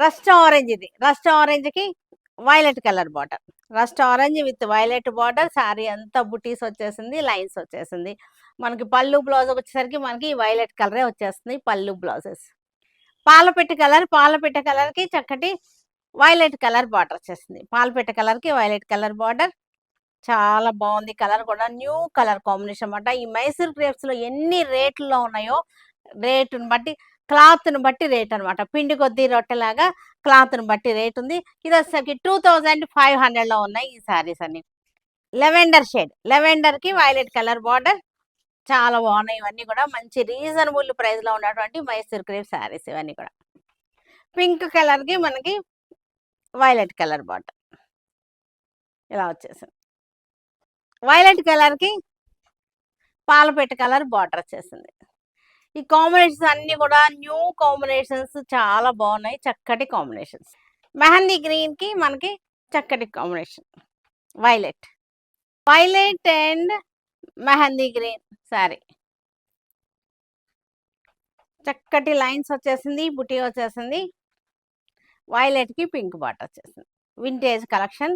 Rust orange ఇది. Rust ఆరెంజ్‌కి violet colour border. Rust orange with violet border. Sari అంతా బుటీస్ వచ్చేసింది. లైన్స్ వచ్చేసింది. మనకి పళ్ళు బ్లౌజ్ వచ్చేసరికి మనకి వైలెట్ కలరే వచ్చేస్తుంది పళ్ళు బ్లౌజెస్. పాలపిట్ట కలర్‌కి చక్కటి వైలెట్ కలర్ బార్డర్ వచ్చేసింది. పాలపిట్ట కలర్‌కి వైలెట్ కలర్ బార్డర్. చాలా బాగుంది. కలర్ కూడా న్యూ కలర్ కాంబినేషన్ అన్నమాట. ఈ మైసూర్ క్రేప్స్‌లో ఎన్ని రేట్‌లో ఉన్నాయో రేటుని బట్టి క్లాత్‌ని బట్టి రేట్ అన్నమాట. పిండి కొద్దీ రొట్టెలాగా క్లాత్‌ని బట్టి రేట్ ఉంది. ఇది వచ్చేసరికి 2500లో ఉన్నాయి ఈ శారీస్ అన్ని. Lavender shade. లెవెండర్‌కి వైలెట్ కలర్ బార్డర్. చాలా బాగున్నాయి ఇవన్నీ కూడా. మంచి రీజనబుల్ ప్రైస్‌లో ఉన్నటువంటి మైసూర్ క్రేప్ శారీస్ ఇవన్నీ కూడా. పింక్ కలర్‌కి మనకి వైలెట్ కలర్ బార్డర్. ఇలా వచ్చేసింది. వైలెట్ కలర్‌కి పాలపిట్ట కలర్ బార్డర్ వచ్చేసింది. ఈ కాంబినేషన్స్ అన్నీ కూడా న్యూ కాంబినేషన్స్ చాలా బాగున్నాయి. చక్కటి కాంబినేషన్స్. మెహందీ గ్రీన్‌కి మనకి చక్కటి combination. Violet. Violet and mehndi green sari. చక్కటి లైన్స్ వచ్చేసింది. బుటీ వచ్చేసింది. వైలెట్‌కి పింక్ బార్డర్ వచ్చేసింది. Vintage collection.